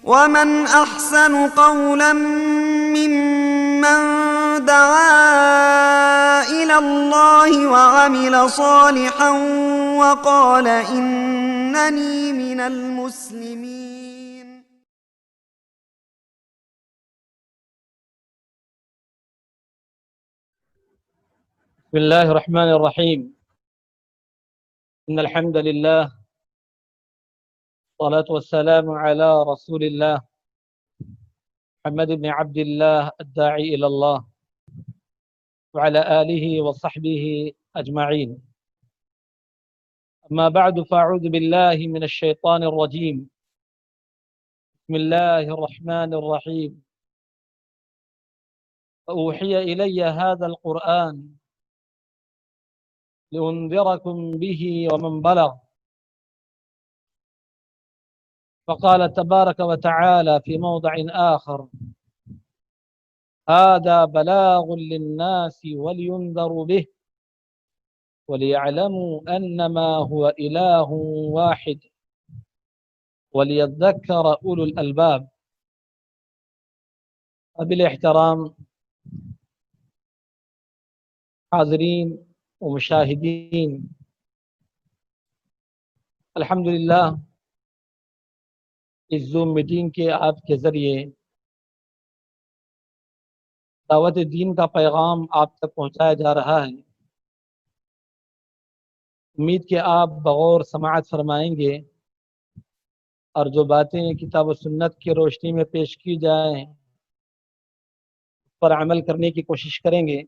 ومن أحسن قولا ممن دعا إلى الله وعمل صالحا وقال إنني من المسلمين. بسم الله الرحمن الرحيم. إن الحمد لله والصلاة والسلام على رسول الله محمد بن عبد الله الداعي إلى الله وعلى آله وصحبه أجمعين. أما بعد فأعوذ بالله من الشيطان الرجيم. بسم الله الرحمن الرحيم. فأوحي إلي هذا القرآن لأنذركم به ومن بلغ. فقال تبارك وتعالى في موضع آخر: هذا بلاغ للناس ولينذروا به وليعلموا أنما هو إله واحد وليذكر أولو الألباب. بالاحترام حاضرین و مشاہدین، الحمدللہ اس زوم میٹنگ کے آپ کے ذریعے دعوت دین کا پیغام آپ تک پہنچایا جا رہا ہے۔ امید کہ آپ بغور سماعت فرمائیں گے اور جو باتیں کتاب و سنت کی روشنی میں پیش کی جائیں اس پر عمل کرنے کی کوشش کریں گے۔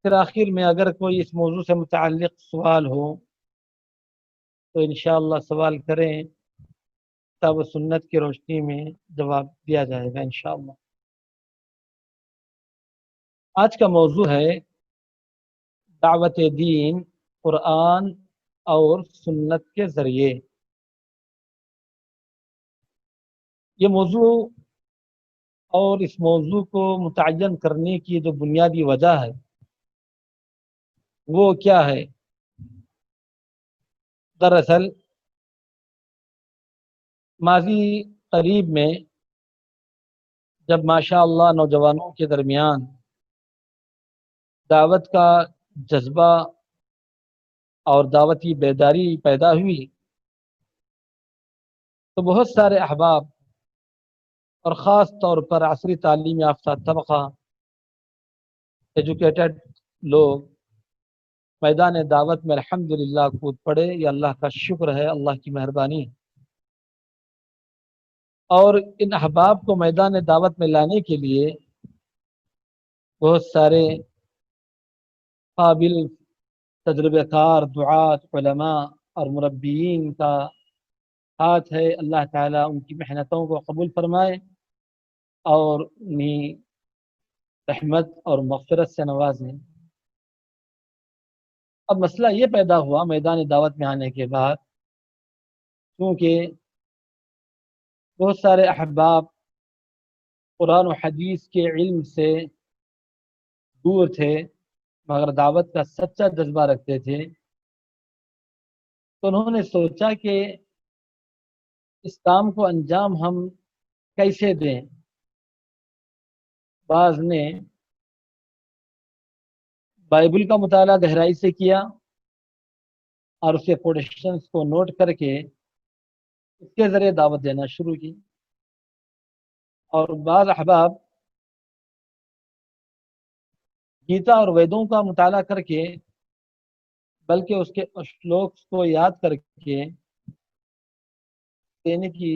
پھر آخر میں اگر کوئی اس موضوع سے متعلق سوال ہو تو انشاءاللہ سوال کریں، کتاب و سنت کی روشنی میں جواب دیا جائے گا انشاءاللہ۔ آج کا موضوع ہے دعوت دین قرآن اور سنت کے ذریعے۔ یہ موضوع اور اس موضوع کو متعین کرنے کی جو بنیادی وجہ ہے وہ کیا ہے؟ دراصل ماضی قریب میں جب ماشاءاللہ نوجوانوں کے درمیان دعوت کا جذبہ اور دعوتی بیداری پیدا ہوئی تو بہت سارے احباب اور خاص طور پر عصری تعلیم یافتہ طبقہ، ایجوکیٹڈ لوگ میدان دعوت میں الحمدللہ کود پڑے۔ یہ اللہ کا شکر ہے، اللہ کی مہربانی۔ اور ان احباب کو میدان دعوت میں لانے کے لیے بہت سارے قابل، تجربہ کار دعات، علماء اور مربیین کا ہاتھ ہے۔ اللہ تعالیٰ ان کی محنتوں کو قبول فرمائے اور انہیں رحمت اور مغفرت سے نوازیں۔ اب مسئلہ یہ پیدا ہوا میدان دعوت میں آنے کے بعد، کیونکہ بہت سارے احباب قرآن و حدیث کے علم سے دور تھے مگر دعوت کا سچا جذبہ رکھتے تھے، تو انہوں نے سوچا کہ اس کام کو انجام ہم کیسے دیں۔ بعض نے بائبل کا مطالعہ گہرائی سے کیا اور اس کے کوٹیشنز کو نوٹ کر کے اس کے ذریعے دعوت دینا شروع کی، اور بعض احباب گیتا اور ویدوں کا مطالعہ کر کے بلکہ اس کے شلوکس کو یاد کر کے دینے کی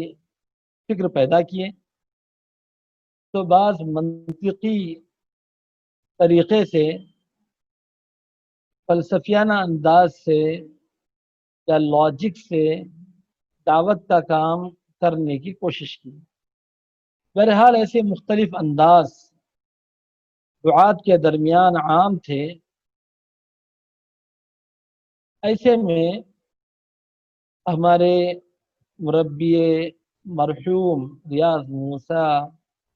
فکر پیدا کیے، تو بعض منطقی طریقے سے، فلسفیانہ انداز سے یا لاجک سے دعوت کا کام کرنے کی کوشش کی۔ بہرحال ایسے مختلف انداز دعات کے درمیان عام تھے۔ ایسے میں ہمارے مربی مرحوم ریاض موسیٰ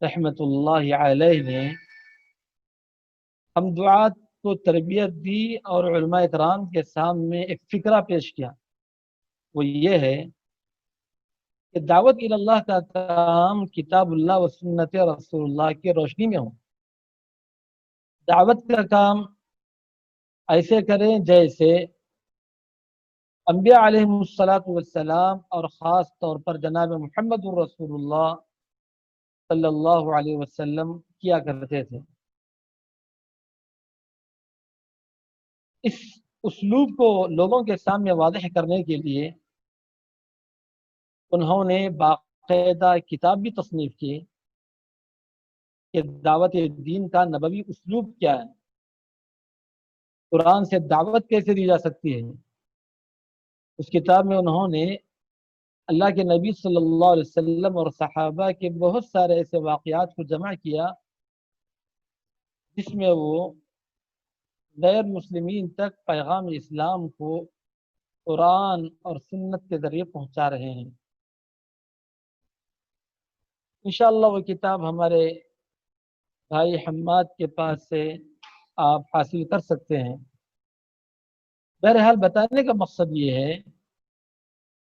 رحمۃ اللہ علیہ نے ہم دعات کو تربیت دی اور علماء کرام کے سامنے ایک فکرہ پیش کیا، وہ یہ ہے کہ دعوت اللہ کا کام کتاب اللہ و سنت رسول اللہ کی روشنی میں ہو. دعوت کا کام ایسے کریں جیسے انبیاء علیہ السلام اور خاص طور پر جناب محمد الرسول اللہ صلی اللہ علیہ وسلم کیا کرتے تھے. اس اسلوب کو لوگوں کے سامنے واضح کرنے کے لیے انہوں نے باقاعدہ کتاب بھی تصنیف کی کہ دعوت دین کا نبوی اسلوب کیا ہے، قرآن سے دعوت کیسے دی جا سکتی ہے. اس کتاب میں انہوں نے اللہ کے نبی صلی اللہ علیہ وسلم اور صحابہ کے بہت سارے ایسے واقعات کو جمع کیا جس میں وہ غیر مسلمین تک پیغام اسلام کو قرآن اور سنت کے ذریعے پہنچا رہے ہیں. انشاءاللہ وہ کتاب ہمارے بھائی حماد کے پاس سے آپ حاصل کر سکتے ہیں. بہرحال بتانے کا مقصد یہ ہے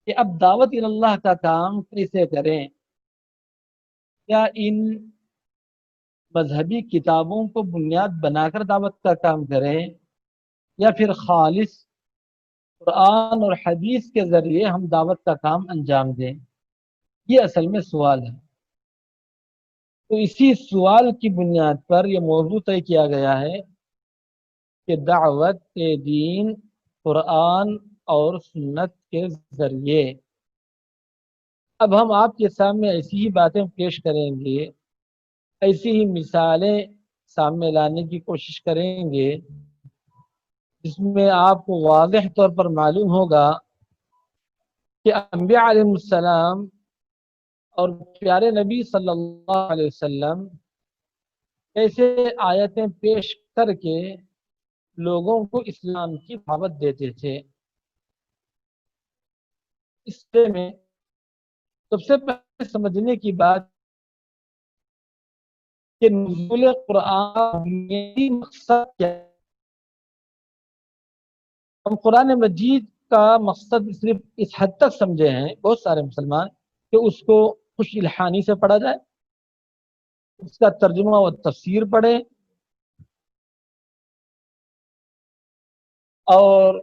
کہ اب دعوت اللہ کا کام کیسے کریں. کیا ان مذہبی کتابوں کو بنیاد بنا کر دعوت کا کام کریں یا پھر خالص قرآن اور حدیث کے ذریعے ہم دعوت کا کام انجام دیں؟ یہ اصل میں سوال ہے. تو اسی سوال کی بنیاد پر یہ موضوع طے کیا گیا ہے کہ دعوت دین قرآن اور سنت کے ذریعے. اب ہم آپ کے سامنے ایسی ہی باتیں پیش کریں گے، ایسی ہی مثالیں سامنے لانے کی کوشش کریں گے جس میں آپ کو واضح طور پر معلوم ہوگا کہ انبیاء علیہ السلام اور پیارے نبی صلی اللہ علیہ وسلم ایسے آیتیں پیش کر کے لوگوں کو اسلام کی دعوت دیتے تھے. اس میں سب سے پہلے سمجھنے کی بات کہ نزول قرآن کا بنیادی مقصد کیا ہے. ہم قرآن مجید کا مقصد صرف اس حد تک سمجھے ہیں بہت سارے مسلمان کہ اس کو خوش الحانی سے پڑھا جائے، اس کا ترجمہ و تفسیر پڑھیں اور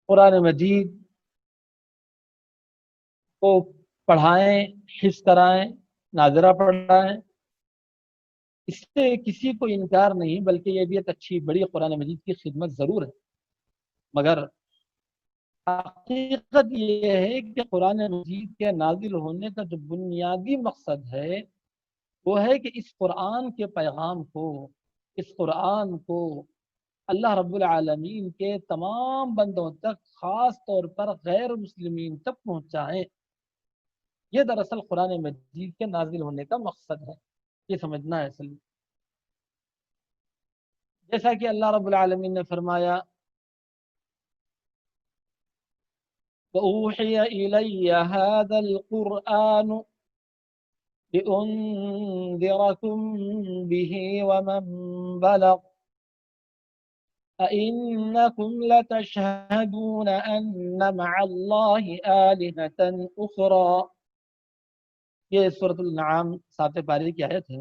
قرآن مجید کو پڑھائیں، حفظ کرائیں، ناظرہ پڑھائیں. اس سے کسی کو انکار نہیں، بلکہ یہ بھی ایک اچھی بڑی قرآن مجید کی خدمت ضرور ہے. مگر حقیقت یہ ہے کہ قرآن مجید کے نازل ہونے کا جو بنیادی مقصد ہے وہ ہے کہ اس قرآن کے پیغام کو، اس قرآن کو اللہ رب العالمین کے تمام بندوں تک، خاص طور پر غیر مسلمین تک پہنچائیں. یہ دراصل قرآن مجید کے نازل ہونے کا مقصد ہے. یہ سمجھنا ہے اصل. جیسا کہ اللہ رب العالمین نے فرمایا وَأُوحِيَ إِلَيَّ هَذَا الْقُرْآنُ لِأُنذِرَكُم بِهِ وَمَن بَلَغَ أَإِنَّكُمْ لَتَشْهَدُونَ أَنَّ مَعَ اللَّهِ آلِهَةً أُخْرَى. یہ سورۃ الانعام 7 پارے کی آیت ہے.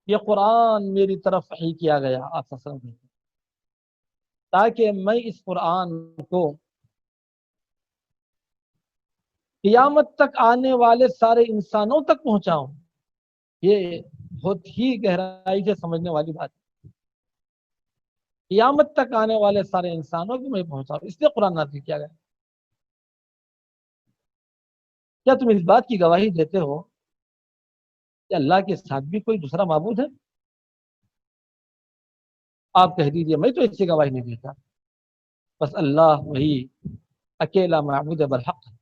یہ قرآن میری طرف وحی کیا گیا آپ صلی اللہ علیہ وسلم تاکہ میں اس قرآن کو قیامت تک آنے والے سارے انسانوں تک پہنچاؤں. یہ بہت ہی گہرائی سے سمجھنے والی بات ہے. قیامت تک آنے والے سارے انسانوں کو میں پہنچاؤں، اس لیے قرآن نازل کیا گیا. کیا تم اس بات کی گواہی دیتے ہو کہ اللہ کے ساتھ بھی کوئی دوسرا معبود ہے؟ آپ کہہ دیجئے میں تو ایسی گواہی نہیں دیتا، بس اللہ وہی اکیلا معبود برحق ہے.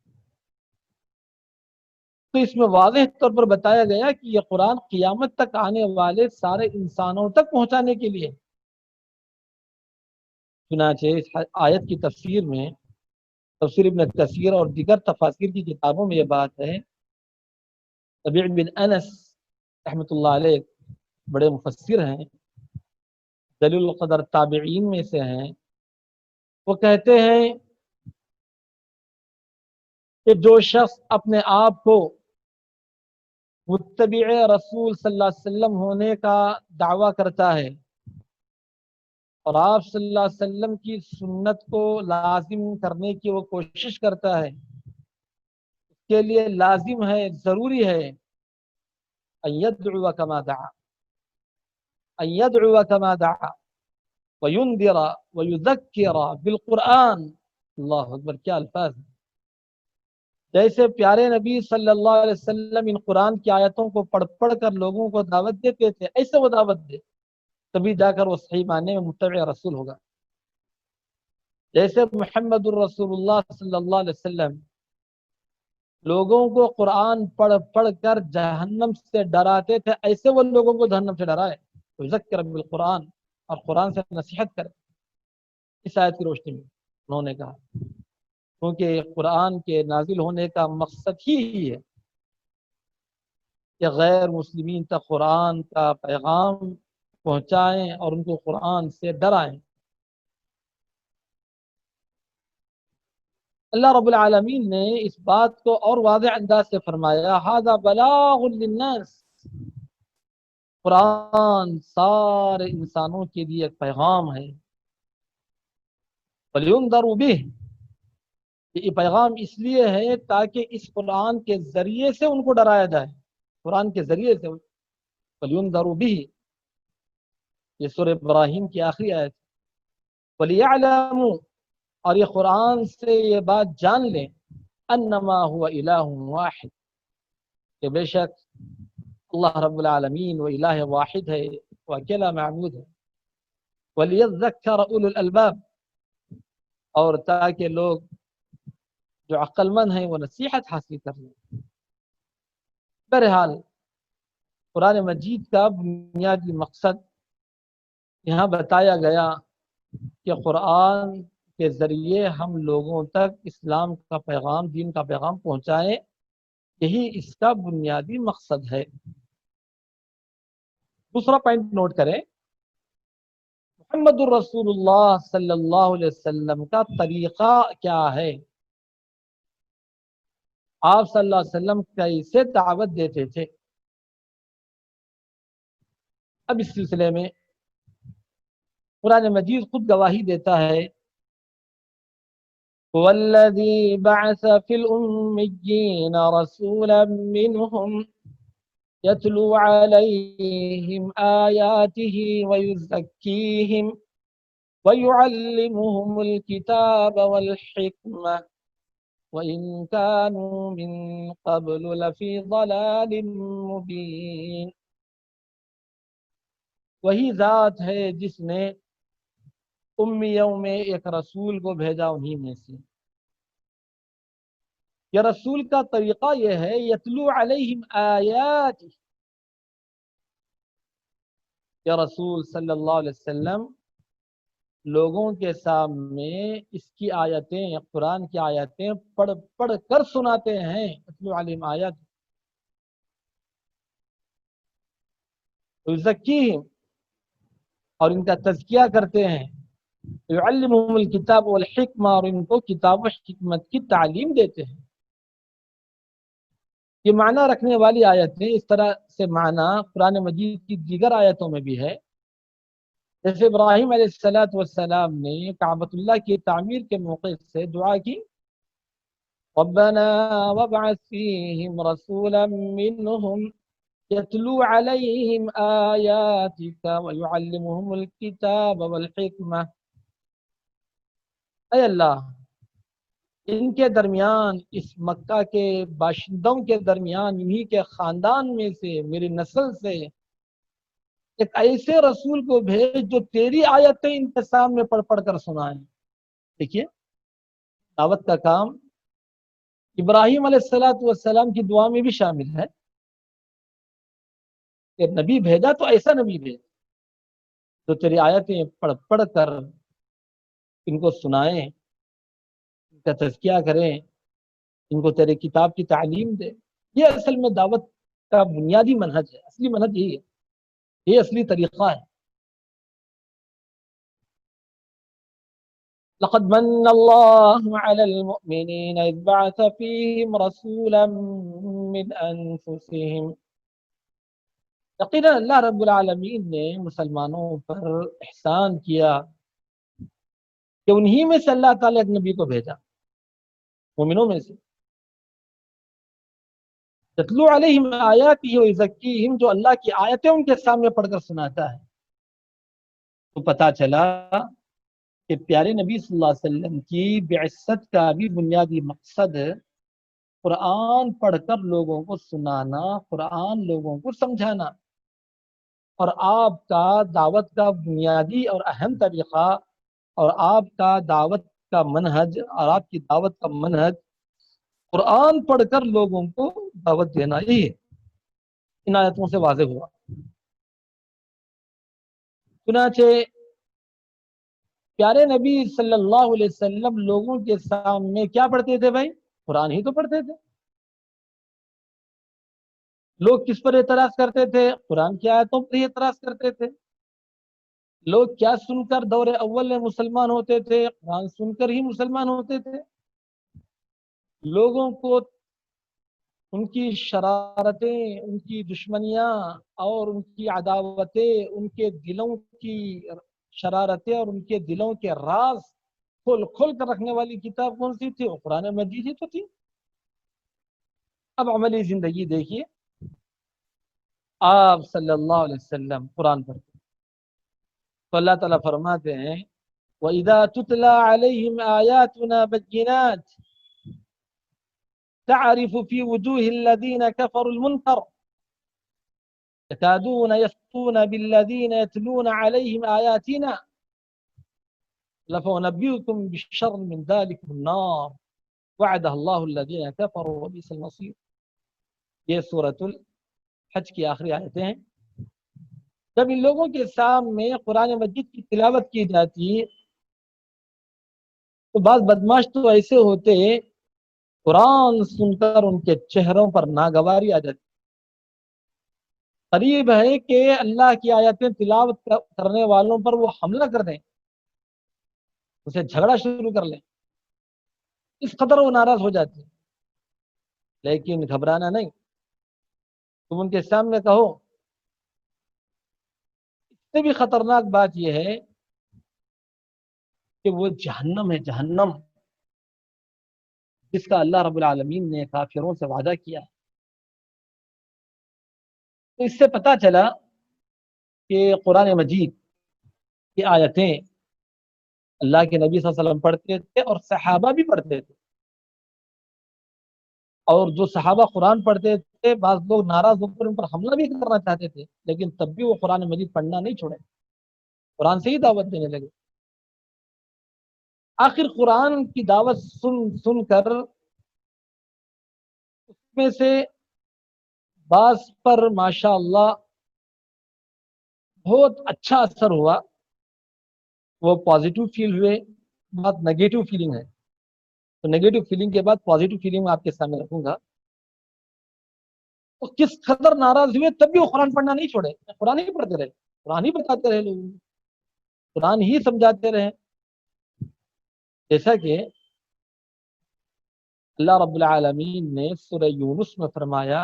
تو اس میں واضح طور پر بتایا گیا کہ یہ قرآن قیامت تک آنے والے سارے انسانوں تک پہنچانے کے لیے. چنانچہ اس آیت کی تفسیر میں، تفسیر ابن کثیر اور دیگر تفاسیر کی کتابوں میں یہ بات ہے. ربیع بن انس رحمۃ اللہ علیہ بڑے مفسر ہیں، جلیل القدر تابعین میں سے ہیں. وہ کہتے ہیں کہ جو شخص اپنے آپ کو متبع رسول صلی اللہ علیہ وسلم ہونے کا دعویٰ کرتا ہے اور آپ صلی اللہ علیہ وسلم کی سنت کو لازم کرنے کی وہ کوشش کرتا ہے، اس کے لیے لازم ہے، ضروری ہے ان يدعو كما دعا، ان يدعو كما دعا وينذر ويذكر بالقرآن. اللہ اکبر، کیا الفاظ ہیں! جیسے پیارے نبی صلی اللہ علیہ وسلم ان قرآن کی آیتوں کو پڑھ پڑھ کر لوگوں کو دعوت دیتے تھے، ایسے وہ دعوت دے، تبھی جا کر وہ صحیح معنی میں متبع رسول ہوگا. جیسے محمد الرسول اللہ صلی اللہ علیہ وسلم لوگوں کو قرآن پڑھ پڑھ کر جہنم سے ڈراتے تھے، ایسے وہ لوگوں کو جہنم سے ڈرائے. ذکر بالقرآن، اور قرآن سے نصیحت کرے. اس آیت کی روشنی میں انہوں نے کہا، کیونکہ قرآن کے نازل ہونے کا مقصد ہی ہے کہ غیر مسلمین تک قرآن کا پیغام پہنچائیں اور ان کو قرآن سے ڈرائیں. اللہ رب العالمین نے اس بات کو اور واضح انداز سے فرمایا، ھذا بلاغ للناس، قرآن سارے انسانوں کے لیے ایک پیغام ہے. وَلْيُنذَرُوا بِهِ، یہ پیغام اس لیے ہے تاکہ اس قرآن کے ذریعے سے ان کو ڈرایا جائے، قرآن کے ذریعے سے. وَلْيُنذَرُوا بِهِ، یہ سورہ ابراہیم کی آخری آیت. وَلِيَعْلَمُوا، اور یہ قرآن سے یہ بات جان لیں، انما هو الہ واحد، کہ بے شک اللہ رب العالمین وہ الہ واحد ہے، وہ اکیلا معبود ہے. وَلِيَذَّكَّرَ أُولُو الْأَلْبَابِ، اور تاکہ لوگ جو عقل مند ہیں وہ نصیحت حاصل کر لیں. بہرحال قرآن مجید کا بنیادی مقصد یہاں بتایا گیا کہ قرآن کے ذریعے ہم لوگوں تک اسلام کا پیغام، دین کا پیغام پہنچائیں، یہی اس کا بنیادی مقصد ہے. دوسرا پوائنٹ نوٹ کریں، محمد الرسول اللہ صلی اللہ علیہ وسلم کا طریقہ کیا ہے، آپ صلی اللہ علیہ وسلم کیسے دعوت دیتے تھے. اب اس سلسلے میں قرآن مجید خود گواہی دیتا ہے، والذی بعث فی الأمیین رسولا منہم یتلو علیہم آیاتہ ویزکیہم ویعلمہم الکتاب والحکمہ وَإِن كَانُوا مِن قَبْلُ لَفِي ضَلَالٍ مُبِينٍ. وہی ذات ہے جس نے امیوں میں ایک رسول کو بھیجا انہی میں سے. یہ رسول کا طریقہ یہ ہے، یتلو علیہم آیات، یہ رسول صلی اللہ علیہ وسلم لوگوں کے سامنے اس کی آیتیں، قرآن کی آیتیں پڑھ پڑھ کر سناتے ہیں. یتلو علیہم آیات یزکیہم، اور ان کا تزکیہ کرتے ہیں. یعلمہم الکتاب والحکمہ، اور ان کو کتاب و حکمت کی تعلیم دیتے ہیں. یہ معنی رکھنے والی آیتیں، اس طرح سے معنی قرآن مجید کی دیگر آیتوں میں بھی ہے. جیسے ابراہیم علیہ السلام نے کعبۃ اللہ کی تعمیر کے موقع سے دعا کی، ربنا وابعث فیہم رسولا منہم یتلو علیہم آیاتک ویعلمہم الکتاب والحکمہ. اے اللہ، ان کے درمیان، اس مکہ کے باشندوں کے درمیان، انہی کے خاندان میں سے، میری نسل سے ایک ایسے رسول کو بھیج جو تیری آیتیں ان کے سامنے پڑھ پڑھ کر سنائیں. دیکھیے، دعوت کا کام ابراہیم علیہ السلام کی دعا میں بھی شامل ہے کہ نبی بھیجا تو ایسا نبی بھیج جو تیری آیتیں پڑھ پڑھ کر ان کو سنائیں، ان کا تزکیہ کریں، ان کو تیرے کتاب کی تعلیم دے. یہ اصل میں دعوت کا بنیادی منہج ہے، اصلی منہج یہی ہے، یہ اصلی طریقہ ہے. لقد من الله على المؤمنين إذ بعث فيهم رسولا من أنفسهم. یقیناً اللہ رب العالمین نے مسلمانوں پر احسان کیا کہ انہی میں سے اللہ تعالیٰ ایک نبی کو بھیجا، مومنوں میں سے، یتلو علیہم آیاتہ ویزکیہم، جو اللہ کی آیتیں ان کے سامنے پڑھ کر سناتا ہے۔ تو پتہ چلا کہ پیارے نبی صلی اللہ علیہ وسلم کی بعثت کا بھی بنیادی مقصد قرآن پڑھ کر لوگوں کو سنانا، قرآن لوگوں کو سمجھانا، اور آپ کا دعوت کا بنیادی اور اہم طریقہ اور آپ کا دعوت کا منہج اور آپ کی دعوت کا منہج قرآن پڑھ کر لوگوں کو دعوت دینا ہی ہے۔ ان آیتوں سے واضح ہوا۔ چنانچہ پیارے نبی صلی اللہ علیہ وسلم لوگوں کے سامنے کیا پڑھتے تھے بھائی؟ قرآن ہی تو پڑھتے تھے۔ لوگ کس پر اعتراض کرتے تھے؟ قرآن کی آیتوں پر ہی اعتراض کرتے تھے۔ لوگ کیا سن کر دور اول میں مسلمان ہوتے تھے؟ قرآن سن کر ہی مسلمان ہوتے تھے۔ لوگوں کو ان کی شرارتیں، ان کی دشمنیاں اور ان کی عداوتیں، ان کے دلوں کی شرارتیں اور ان کے دلوں کے راز کھول کھول کر رکھنے والی کتاب کون سی تھی؟ وہ قرآن مجید ہی تو تھی۔ اب عملی زندگی دیکھیے، آپ صلی اللہ علیہ وسلم قرآن پڑھتے تو اللہ تعالیٰ فرماتے ہیں وَإِذَا تُتْلَى عَلَيْهِمْ آيَاتُنَا بَيِّنَاتٍ تعرف في وجوه الذين كفروا المنكر يكادون يسطون بالذين يتلون عليهم آياتنا لفنبئكم بالشر من ذلك النار وعدها الله الذين كفروا وبئس المصير۔ یہ سورۃ الحج کی آخری آیتیں ہیں۔ جب ان لوگوں کے سامنے قرآن مجید کی تلاوت کی جاتی تو بعض بدماش تو ایسے ہوتے قرآن سن کر ان کے چہروں پر ناگواری آ جاتی۔ قریب ہے کہ اللہ کی آیتیں تلاوت کرنے والوں پر وہ حملہ کر دیں، اسے جھگڑا شروع کر لیں، اس قدر وہ ناراض ہو جاتے ہیں۔ لیکن گھبرانا نہیں، تم ان کے سامنے کہو، اس سے بھی خطرناک بات یہ ہے کہ وہ جہنم ہے، جہنم جس کا اللہ رب العالمین نے کافروں سے وعدہ کیا ہے۔ تو اس سے پتہ چلا کہ قرآن مجید کی آیتیں اللہ کے نبی صلی اللہ علیہ وسلم پڑھتے تھے اور صحابہ بھی پڑھتے تھے، اور جو صحابہ قرآن پڑھتے تھے بعض لوگ ناراض ہو کر ان پر حملہ بھی کرنا چاہتے تھے، لیکن تب بھی وہ قرآن مجید پڑھنا نہیں چھوڑے، قرآن سے ہی دعوت دینے لگے۔ آخر قرآن کی دعوت سن کر اس میں سے بعض پر ماشاء اللہ بہت اچھا اثر ہوا، وہ پازیٹیو فیل ہوئے۔ بہت نگیٹو فیلنگ ہے، تو نگیٹو فیلنگ کے بعد پازیٹیو فیلنگ میں آپ کے سامنے رکھوں گا۔ تو کس قدر ناراض ہوئے تب بھی وہ قرآن پڑھنا نہیں چھوڑے، قرآن ہی پڑھتے رہے، قرآن ہی بتاتے رہے، لوگوں کو قرآن ہی سمجھاتے رہے۔ جیسا کہ اللہ رب العالمین نے سورہ یونس میں فرمایا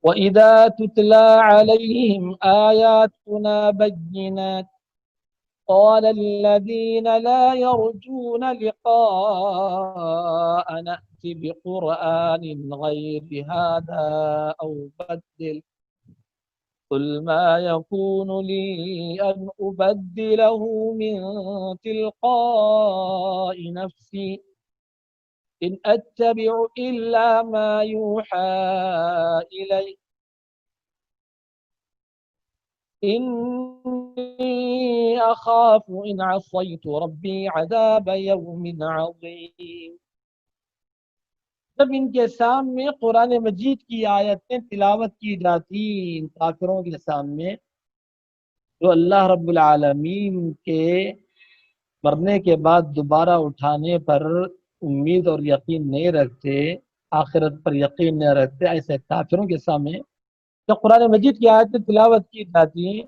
وَإِذَا تُتْلَى عَلَيْهِمْ آيَاتُنَا بَيِّنَاتٍ قَالَ الَّذِينَ لَا يَرْجُونَ لِقَاءَنَا ائْتِ بِقُرْآنٍ غَيْرِ هَذَا أَوْ بَدِّلْهُ قُلْ مَا يَكُونُ لِي أَنْ أُبَدِّلَهُ مِنْ تِلْقَاءِ نَفْسِي إِنْ أَتَّبِعُ إِلَّا مَا يُوحَى إِلَيَّ إِنِّي أَخَافُ إِنْ عَصَيْتُ رَبِّي عَذَابَ يَوْمٍ عَظِيمٍ۔ جب ان کے سامنے قرآن مجید کی آیتیں تلاوت کی جاتی ان کافروں کے سامنے، جو اللہ رب العالمین کے مرنے کے بعد دوبارہ اٹھانے پر امید اور یقین نہیں رکھتے، آخرت پر یقین نہیں رکھتے، ایسے کافروں کے سامنے جب قرآن مجید کی آیتیں تلاوت کی جاتی ہیں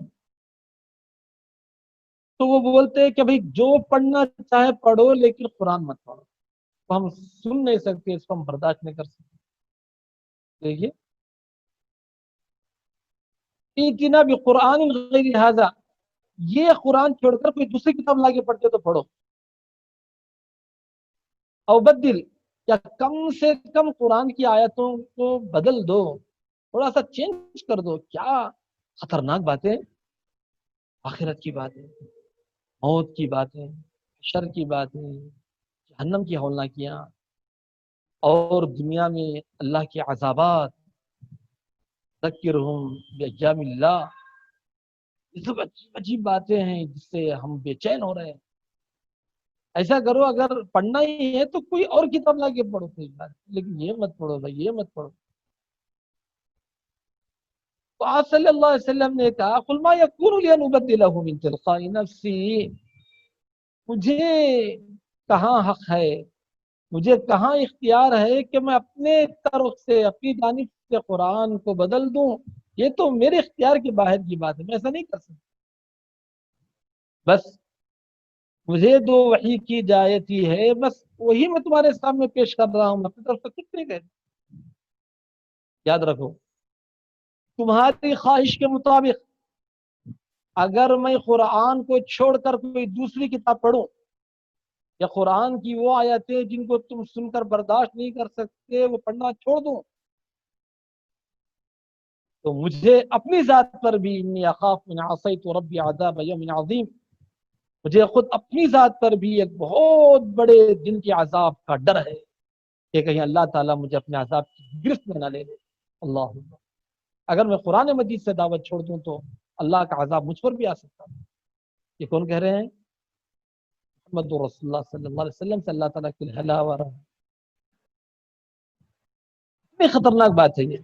تو وہ بولتے ہیں کہ بھئی جو پڑھنا چاہے پڑھو لیکن قرآن مت پڑھو. تو ہم سن نہیں سکتے، اس کو ہم برداشت نہیں کر سکتے. دیکھیے، ائتنا بقرآن غیر ھذا، یہ قرآن چھوڑ کر کوئی دوسری کتاب لا کے پڑھتے تو پڑھو. او بدل، یا کم سے کم قرآن کی آیتوں کو بدل دو، تھوڑا سا چینج کر دو. کیا خطرناک باتیں، آخرت کی باتیں، موت کی باتیں، شر کی باتیں، جہنم کی ہولناکیاں، اور دنیا میں اللہ کے عذابات. ذکرہم بایام اللہ، یہ سب عجیب عجیب باتیں ہیں جس سے ہم بے چین ہو رہے ہیں. ایسا کرو، اگر پڑھنا ہی ہے تو کوئی اور کتاب لا کے پڑھو کوئی بات، لیکن یہ مت پڑھو بھائی، یہ مت پڑھو. تو آپ صلی اللہ علیہ وسلم نے کہا قل ما یکون لی ان ابدلہ من تلقاء نفسی، مجھے کہاں حق ہے، مجھے کہاں اختیار ہے کہ میں اپنے طرف سے، اپنی جانب سے قرآن کو بدل دوں. یہ تو میرے اختیار کے باہر کی بات ہے، میں ایسا نہیں کر سکتا. بس مجھے جو وحی کی جاتی ہے بس وہی میں تمہارے سامنے پیش کر رہا ہوں، اپنی طرف سے کچھ نہیں کہتا. یاد رکھو، تمہاری خواہش کے مطابق اگر میں قرآن کو چھوڑ کر کوئی دوسری کتاب پڑھوں، یا قرآن کی وہ آیتیں جن کو تم سن کر برداشت نہیں کر سکتے وہ پڑھنا چھوڑ دوں، تو مجھے اپنی ذات پر بھی انی اخاف ان عصیت ربی عذاب یوم عظیم، مجھے خود اپنی ذات پر بھی ایک بہت بڑے دن کے عذاب کا ڈر ہے کہ کہیں اللہ تعالیٰ مجھے اپنے عذاب کی گرفت میں نہ لے لے. اللہ، اگر میں قرآن مجید سے دعوت چھوڑ دوں تو اللہ کا عذاب مجھ پر بھی آ سکتا ہے. یہ کون کہہ رہے ہیں؟ محمد رسول اللہ صلی اللہ علیہ وسلم سے اللہ تعالیٰ کی الہلا و رحم. اتنی خطرناک بات ہے یہ.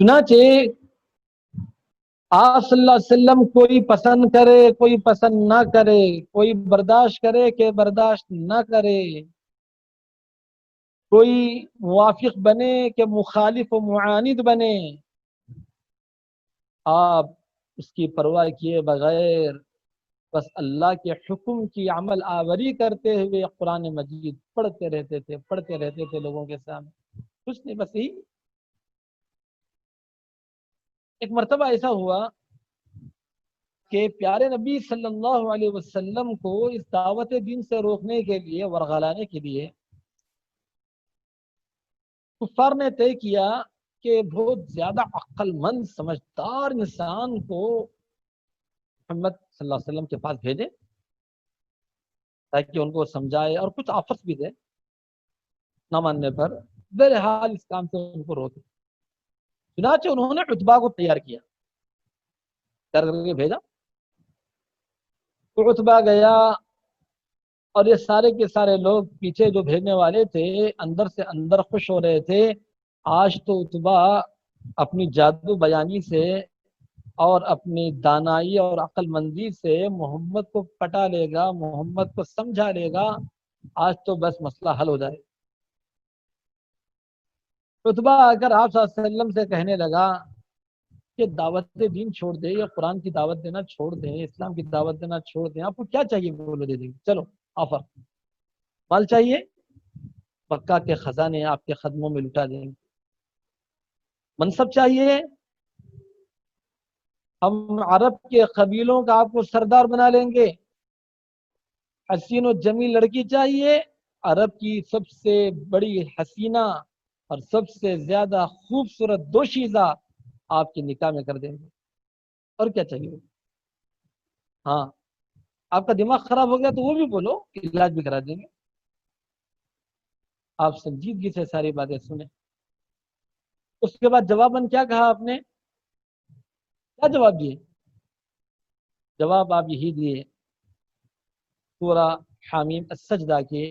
چنانچہ آپ صلی اللہ علیہ وسلم کوئی پسند کرے کوئی پسند نہ کرے، کوئی برداشت کرے کہ برداشت نہ کرے، کوئی موافق بنے کہ مخالف و معاند بنے، آپ اس کی پرواہ کیے بغیر بس اللہ کے حکم کی عمل آوری کرتے ہوئے قرآن مجید پڑھتے رہتے تھے لوگوں کے سامنے. کچھ نہیں، بس یہی. ایک مرتبہ ایسا ہوا کہ پیارے نبی صلی اللہ علیہ وسلم کو اس دعوت دین سے روکنے کے لیے، ورغلانے کے لیے، کفار نے طے کیا کہ بہت زیادہ عقل مند سمجھدار انسان کو محمد صلی اللہ علیہ وسلم کے پاس بھیجے تاکہ ان کو سمجھائے اور کچھ آفرس بھی دے. نہ ماننے پر بہرحال اس کام سے ان کو روکے. چنانچہ انہوں نے عتبہ کو تیار کیا، کر کے بھیجا. تو عتبہ گیا اور یہ سارے کے سارے لوگ پیچھے جو بھیجنے والے تھے اندر سے اندر خوش ہو رہے تھے. آج تو عتبہ اپنی جادو بیانی سے اور اپنی دانائی اور عقل مندی سے محمد کو پٹا لے گا، محمد کو سمجھا لے گا. آج تو بس مسئلہ حل ہو جائے. عتبہ آ کر آپ صلی اللہ علیہ وسلم سے کہنے لگا کہ دعوت دین چھوڑ دے، یا قرآن کی دعوت دینا چھوڑ دیں، اسلام کی دعوت دینا چھوڑ دیں، آپ کو کیا چاہیے بولو دے دیں گے. چلو آفر. مال چاہیے، مکہ کے خزانے آپ کے قدموں میں لٹا دیں گے. منصب چاہیے، ہم عرب کے قبیلوں کا آپ کو سردار بنا لیں گے. حسین و جمیل لڑکی چاہیے، عرب کی سب سے بڑی حسینہ اور سب سے زیادہ خوبصورت دوشیزہ آپ کے نکاح میں کر دیں گے. اور کیا چاہیے؟ ہاں، آپ کا دماغ خراب ہو گیا تو وہ بھی بولو، علاج بھی کرا دیں گے. آپ سنجیدگی سے ساری باتیں سنیں. اس کے بعد جواباً کیا کہا آپ نے؟ کیا جواب دیے؟ جواب آپ یہی دیے، سورہ حامیم السجدہ کے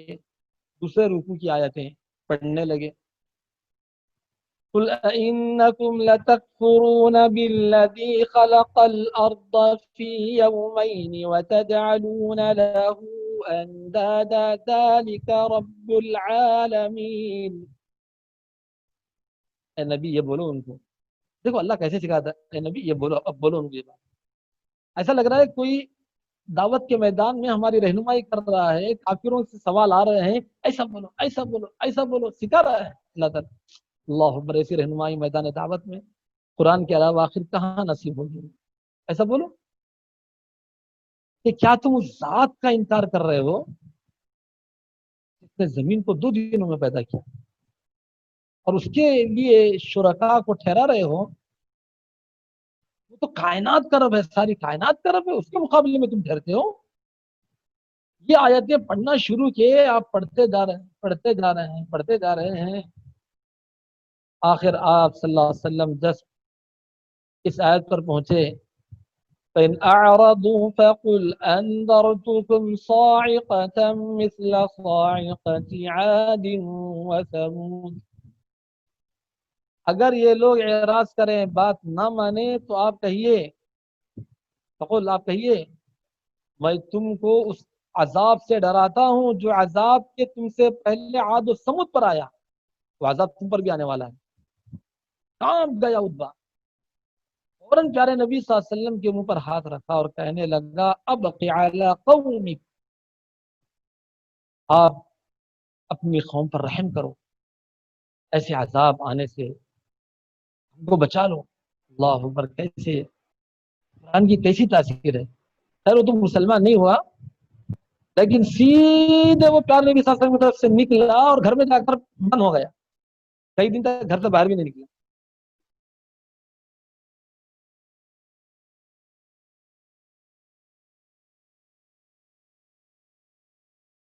دوسرے رکوع کی آیتیں پڑھنے لگے. قل أئنكم لتكفرون بالذي خلق الأرض في يومين وتجعلون له أندادا ذلك رب العالمين. اے نبی یہ بولو ان کو، دیکھو اللہ کیسے سکھاتا ہے. اے نبی یہ بولو، اب بولو ان کو یہ بات. ایسا لگ رہا ہے کوئی دعوت کے میدان میں ہماری رہنمائی کر رہا ہے، کافروں سے سوال آ رہے ہیں، ایسا بولو ایسا بولو ایسا بولو، سکھا رہا ہے اللہ تعالیٰ۔ اللہ اکبر، ایسی رہنمائی میدان دعوت میں قرآن کے علاوہ آخر کہاں نصیب ہوگی؟ ایسا بولو کہ کیا تم اس ذات کا انکار کر رہے ہو جس نے زمین کو 2 دنوں میں پیدا کیا، اور اس کے لیے شرکا کو ٹھہرا رہے ہو؟ وہ تو کائنات کا رب ہے، ساری کائنات کا رب ہے، اس کے مقابلے میں تم ٹھہرتے ہو؟ یہ آیتیں پڑھنا شروع کیے، آپ پڑھتے جا رہے ہیں پڑھتے جا رہے ہیں پڑھتے جا رہے ہیں، آخر آپ صلی اللہ علیہ وسلم جس اس آیت پر پہنچے، فَإِنْ أَعْرَضُوا فَقُلْ أَنذَرْتُكُمْ صَاعِقَةً مِثْلَ صَاعِقَةِ عَادٍ وَثَمُودَ۔ اگر یہ لوگ اعراض کریں، بات نہ مانیں، تو آپ کہیے، فقل آپ کہیے، میں تم کو اس عذاب سے ڈراتا ہوں جو عذاب کے تم سے پہلے عاد و سمود پر آیا، وہ عذاب تم پر بھی آنے والا ہے۔ کام گیا ادبا، فوراً پیارے نبی صلی اللہ علیہ وسلم کے منہ پر ہاتھ رکھا اور کہنے لگا، ابقی علی قومک، آپ اپنی قوم پر رحم کرو، ایسے عذاب آنے سے ہم کو بچا لو۔ اللہ اکبر، کیسے قرآن کی کیسی تاثیر ہے۔ خیر وہ تو مسلمان نہیں ہوا، لیکن سیدھے وہ پیارے نبی صلی اللہ علیہ وسلم کی طرف سے نکلا اور گھر میں جا کر بند ہو گیا، کئی دن تک گھر سے باہر بھی نہیں نکلا۔